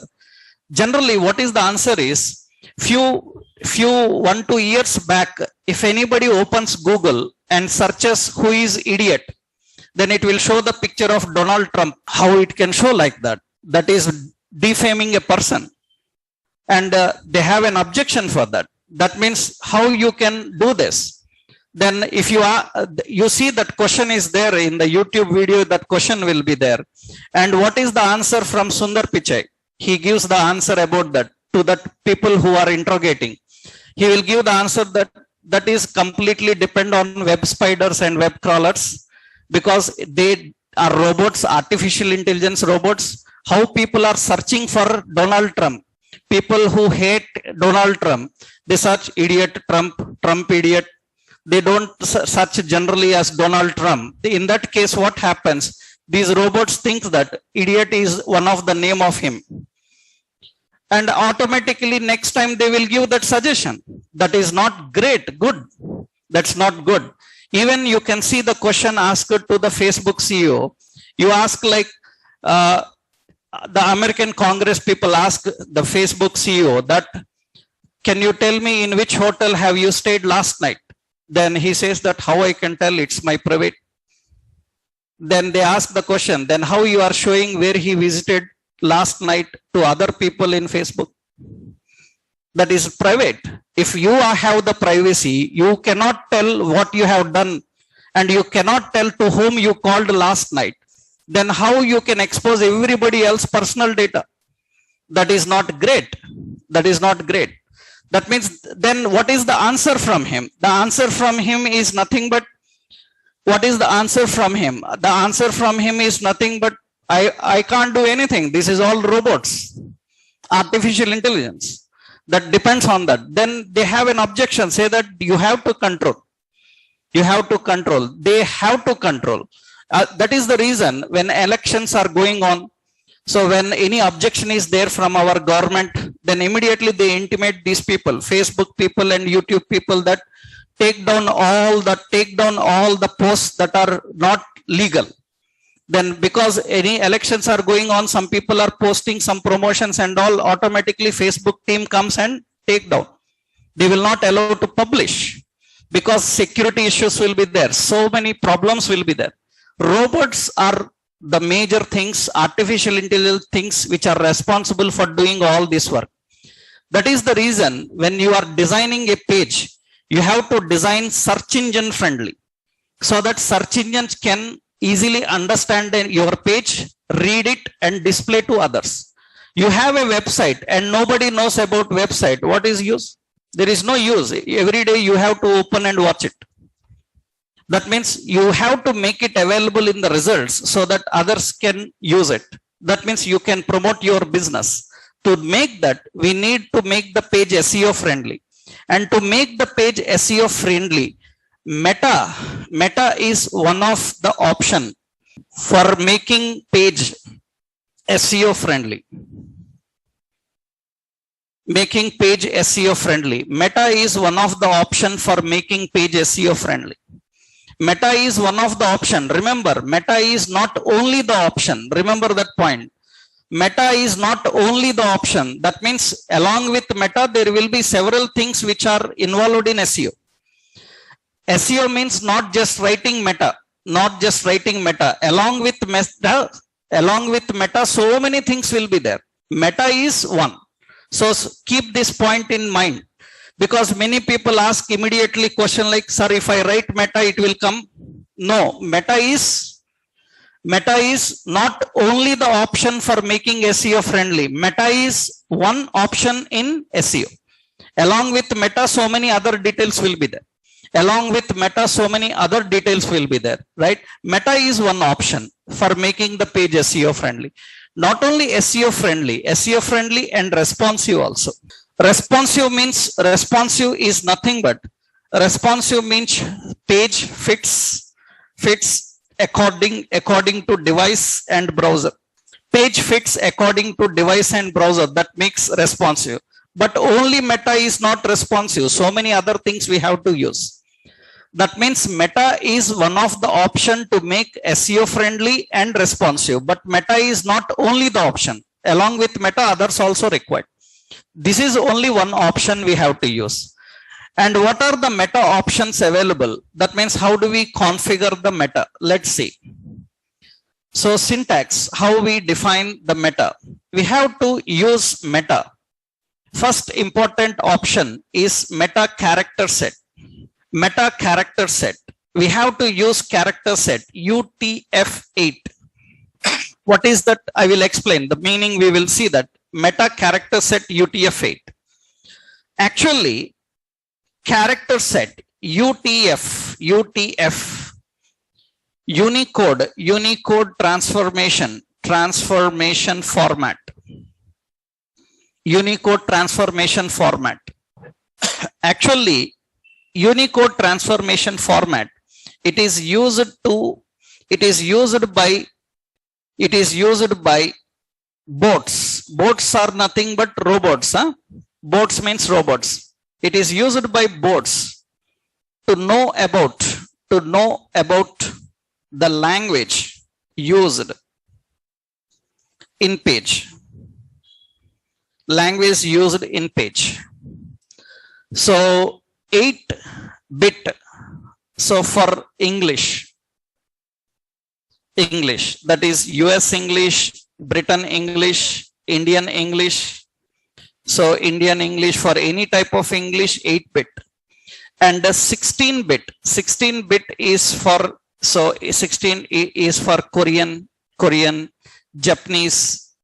Generally, what is the answer is, few 1-2 years back, if anybody opens Google and searches who is idiot, then it will show the picture of Donald Trump. How it can show like that? That is defaming a person. And they have an objection for that. That means how you can do this. Then if you see that question is there in the YouTube video, that question will be there. And what is the answer from Sundar Pichai? He gives the answer about that to that people who are interrogating. He will give the answer that is completely depend on web spiders and web crawlers, because they are robots, artificial intelligence robots. How people are searching for Donald Trump. People who hate Donald Trump, they search idiot Trump, Trump idiot. They don't search generally as Donald Trump. In that case, what happens? These robots think that idiot is one of the name of him. And automatically next time they will give that suggestion. That is not good. That's not good. Even you can see the question asked to the Facebook CEO. You ask like, the American Congress people ask the Facebook CEO that, can you tell me in which hotel have you stayed last night? Then he says that how I can tell, it's my private. Then they ask the question, then how you are showing where he visited last night to other people in Facebook? That is private. If you have the privacy, you cannot tell what you have done, and you cannot tell to whom you called last night. Then how you can expose everybody else's personal data? That is not great. That is not great. That means then what is the answer from him? The answer from him is nothing but, what is the answer from him? The answer from him is nothing but, I can't do anything. This is all robots, artificial intelligence. That depends on that. Then they have an objection, say that you have to control. You have to control. They have to control. That is the reason when elections are going on. So when any objection is there from our government, then immediately they intimate these people, Facebook people and YouTube people, that take down all the posts that are not legal. Then because any elections are going on, some people are posting some promotions and all, automatically Facebook team comes and take down. They will not allow to publish because security issues will be there. So many problems will be there. Robots are the major things, artificial intelligence things, which are responsible for doing all this work. That is the reason when you are designing a page, you have to design search engine friendly, so that search engines can easily understand your page, read it and display to others. You have a website and nobody knows about website. What is use? There is no use. Every day you have to open and watch it. That means you have to make it available in the results so that others can use it. That means you can promote your business. To make that, we need to make the page SEO friendly. And to make the page SEO friendly, Meta is one of the option for making page SEO friendly. Making page SEO friendly. Meta is one of the option for making page SEO friendly. Meta is one of the option. Remember, Meta is not only the option. Remember that point. Meta is not only the option. That means along with Meta, there will be several things which are involved in SEO. SEO means not just writing Meta, not just writing Meta. Along with Meta, so many things will be there. Meta is one. So keep this point in mind, because many people ask immediately question like, sir, if I write Meta, it will come. No, Meta is not only the option for making SEO friendly. Meta is one option in SEO. Along with Meta, so many other details will be there. Along with Meta, so many other details will be there, right? Meta is one option for making the page SEO friendly. Not only SEO friendly and responsive also. Responsive is nothing but, responsive means page fits according to device and browser. Page fits according to device and browser. That makes responsive. But only Meta is not responsive. So many other things we have to use. That means Meta is one of the option to make SEO friendly and responsive. But Meta is not only the option. Along with Meta, others also required. This is only one option we have to use. And what are the Meta options available? That means how do we configure the Meta? Let's see. So syntax, how we define the Meta. We have to use Meta. First important option is Meta character set. Meta character set. We have to use character set UTF-8. What is that? I will explain the meaning. We will see that. Meta character set UTF-8. Actually, character set UTF Unicode transformation format. Unicode transformation format. Actually, Unicode transformation format, it is used by bots. Bots are nothing but robots. Bots means robots. It is used by bots to know about the language used in page. Language used in page. So 8-bit. So for English, that is US English, Britain English, Indian English. So Indian English, for any type of English, 8-bit. And the 16-bit is for, so 16 is for Korean, Japanese.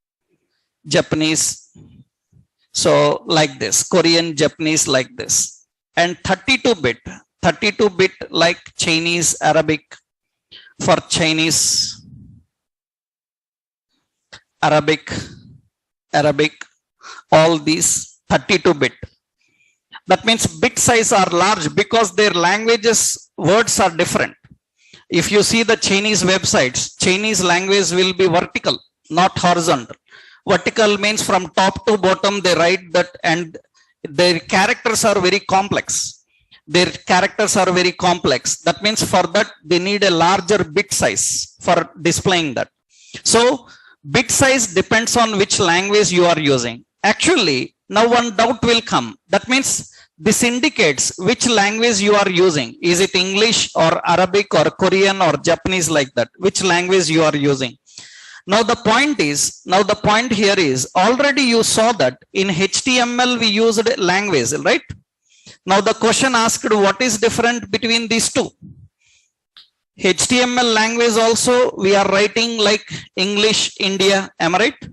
So like this, Korean, Japanese, like this. And 32-bit like Chinese, Arabic, for Chinese, Arabic, all these 32-bit. That means bit size are large because their languages, words are different. If you see the Chinese websites, Chinese language will be vertical, not horizontal. Vertical means from top to bottom they write that, and their characters are very complex. Their characters are very complex. That means for that they need a larger bit size for displaying that. So bit size depends on which language you are using. Actually, now one doubt will come. That means this indicates which language you are using. Is it English or Arabic or Korean or Japanese, like that? Which language you are using? Now the point here is, already you saw that in HTML we used language, right? Now the question asked, what is different between these two? HTML language also we are writing like English India, am I right?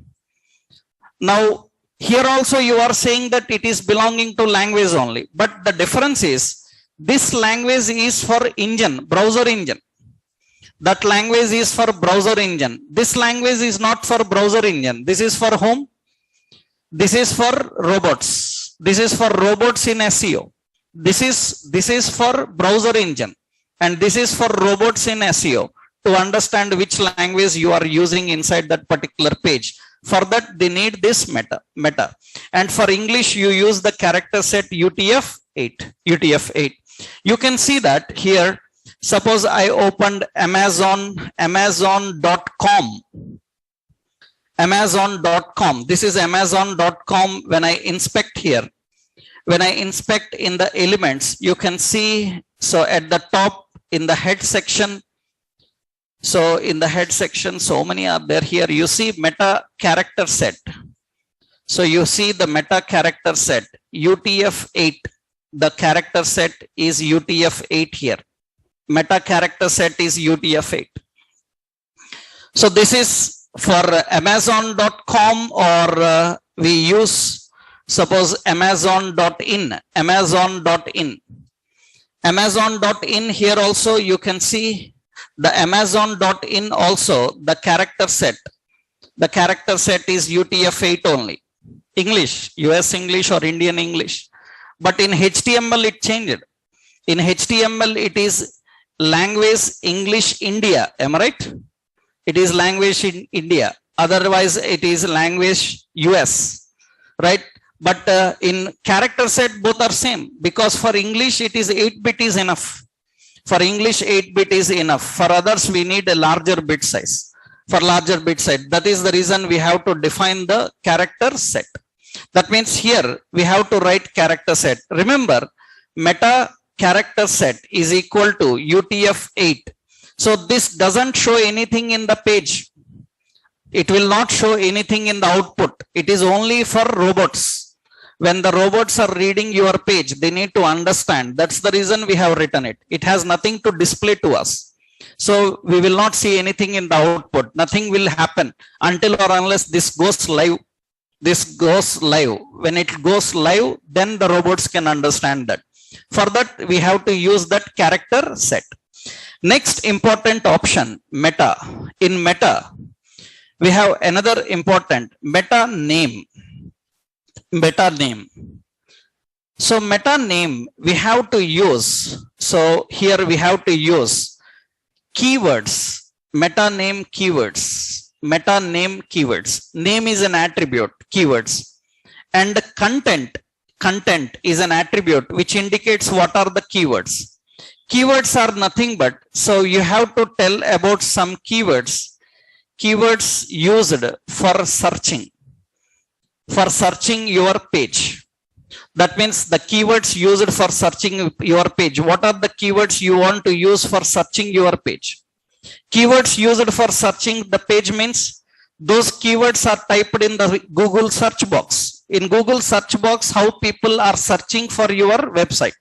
Now here also you are saying that it is belonging to language only, but the difference is this language is for engine, browser engine. That language is for browser engine. This language is not for browser engine. This is for home. This is for robots. This is for robots in SEO. This is for browser engine, and this is for robots in SEO, to understand which language you are using inside that particular page. For that they need this meta. And for English you use the character set UTF-8. You can see that here. Suppose I opened Amazon.com. This is Amazon.com. When I inspect here, when I inspect in the elements, you can see, so at the top in the head section, so in the head section, so many are there. Here you see meta character set. So you see the meta character set UTF-8. The character set is UTF-8 here. Meta character set is UTF-8. So this is for Amazon.com, or we use, suppose Amazon.in. Amazon.in here also you can see the Amazon.in also, the character set. The character set is UTF-8 only. English, US English or Indian English. But in HTML it changed. In HTML it is language English India, am I right? It is language in India. Otherwise it is language US, right? But in character set both are same, because for English it is 8-bit is enough. For English 8-bit is enough. For others we need a larger bit size. For larger bit size, that is the reason we have to define the character set. That means here we have to write character set. Remember, meta character set is equal to UTF-8. So this doesn't show anything in the page. It will not show anything in the output. It is only for robots. When the robots are reading your page, they need to understand. That's the reason we have written it. It has nothing to display to us. So we will not see anything in the output. Nothing will happen until or unless this goes live. This goes live. When it goes live, then the robots can understand that. For that, we have to use that character set. Next important option, meta. In meta, we have another important meta name. Meta name. So meta name we have to use. So here we have to use keywords. Meta name keywords. Meta name keywords. Name is an attribute, keywords. And content. Content is an attribute which indicates what are the keywords. Keywords are nothing but, so you have to tell about some keywords. Keywords used for searching. For searching your page. That means the keywords used for searching your page. What are the keywords you want to use for searching your page? Keywords used for searching the page means those keywords are typed in the Google search box. In Google search box, how people are searching for your website.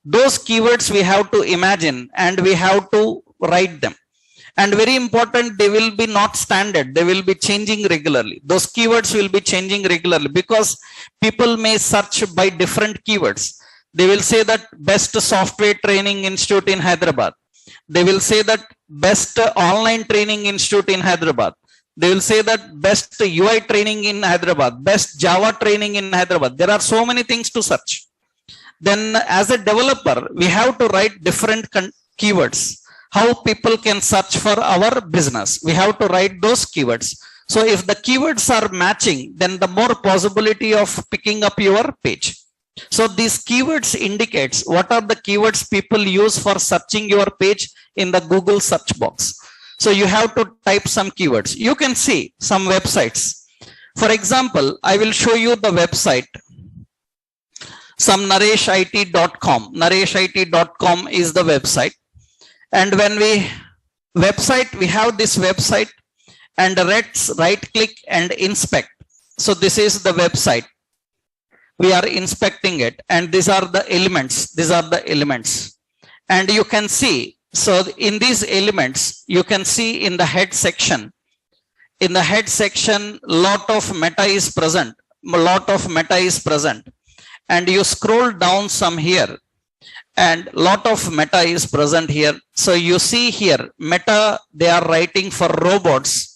Those keywords we have to imagine and we have to write them. And very important, they will be not standard. They will be changing regularly. Those keywords will be changing regularly because people may search by different keywords. They will say that best software training institute in Hyderabad. They will say that best online training institute in Hyderabad. They will say that best UI training in Hyderabad, best Java training in Hyderabad. There are so many things to search. Then as a developer, we have to write different keywords. How people can search for our business. We have to write those keywords. So if the keywords are matching, then the more possibility of picking up your page. So these keywords indicates what are the keywords people use for searching your page in the Google search box. So you have to type some keywords. You can see some websites. For example, I will show you the website, some nareshit.com. Nareshit.com is the website. And when we have this website, and let's right click and inspect. So this is the website. We are inspecting it, and these are the elements. These are the elements. And you can see, so in these elements, you can see in the head section, lot of meta is present. And you scroll down some here, and lot of meta is present here. So you see here, meta, they are writing for robots.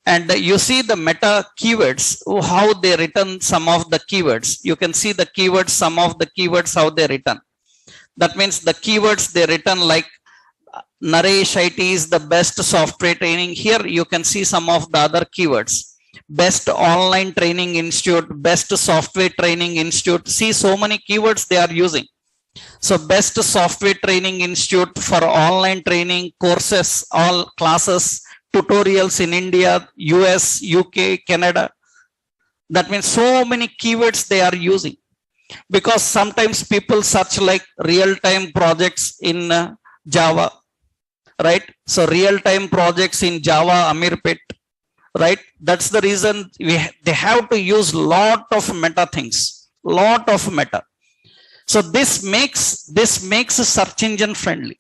And you see the meta keywords, how they written some of the keywords. You can see the keywords, some of the keywords, how they written. That means the keywords they written like Naresh IT is the best software training. Here you can see some of the other keywords. Best online training institute, best software training institute. See, so many keywords they are using. So best software training institute for online training courses, all classes, tutorials in India, US, UK, Canada. That means so many keywords they are using, because sometimes people search like real-time projects in Java, right? So real-time projects in Java, Amirpet, right? That's the reason they have to use lot of meta things, lot of meta. So this makes search engine friendly.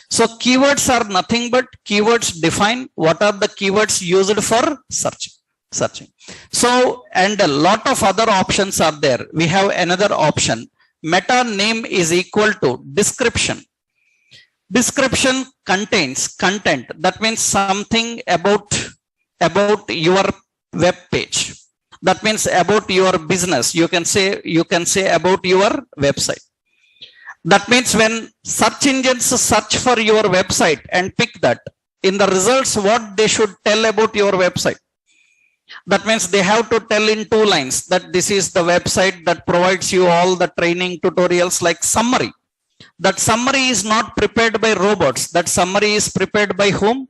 So keywords are nothing but keywords define what are the keywords used for searching. So, and a lot of other options are there. We have another option. Meta name is equal to description. Description contains content. That means something about your web page. That means about your business. You can say about your website. That means when search engines search for your website and pick that, in the results, what they should tell about your website. That means they have to tell in 2 lines that this is the website that provides you all the training tutorials, like summary. That summary is not prepared by robots. That summary is prepared by whom?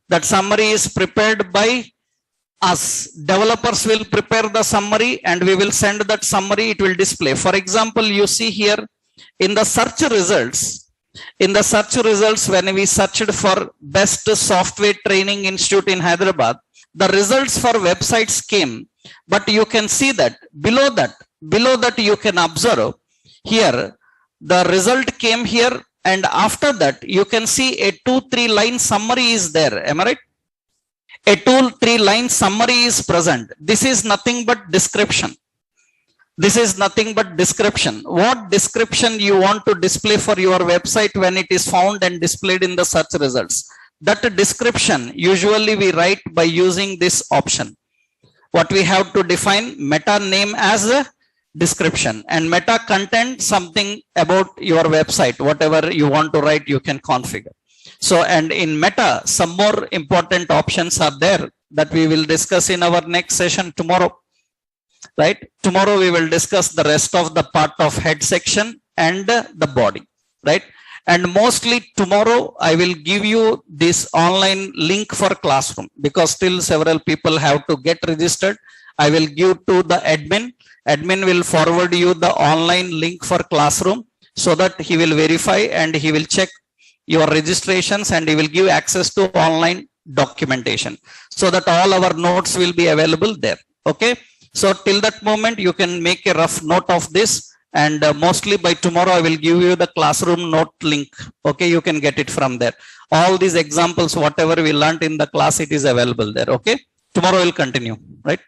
That summary is prepared by us. Developers will prepare the summary and we will send that summary. It will display. For example, you see here in the search results, when we searched for best software training institute in Hyderabad, the results for websites came, but you can see that below that you can observe here, the result came here, and after that you can see a 2-3 line summary is there. Am I right? A 2-3 line summary is present. This is nothing but description. What description you want to display for your website when it is found and displayed in the search results? That description usually we write by using this option. What we have to define, meta name as a description, and meta content something about your website. Whatever you want to write, you can configure. So, and in meta, some more important options are there that we will discuss in our next session tomorrow. Right? Tomorrow we will discuss the rest of the part of head section and the body. Right? And mostly tomorrow I will give you this online link for classroom, because still several people have to get registered. I will give to the admin. Admin will forward you the online link for classroom, so that he will verify and he will check your registrations and he will give access to online documentation, so that all our notes will be available there. Okay. So till that moment, you can make a rough note of this, and mostly by tomorrow, I will give you the classroom note link. Okay. You can get it from there. All these examples, whatever we learned in the class, it is available there. Okay. Tomorrow we'll continue, right?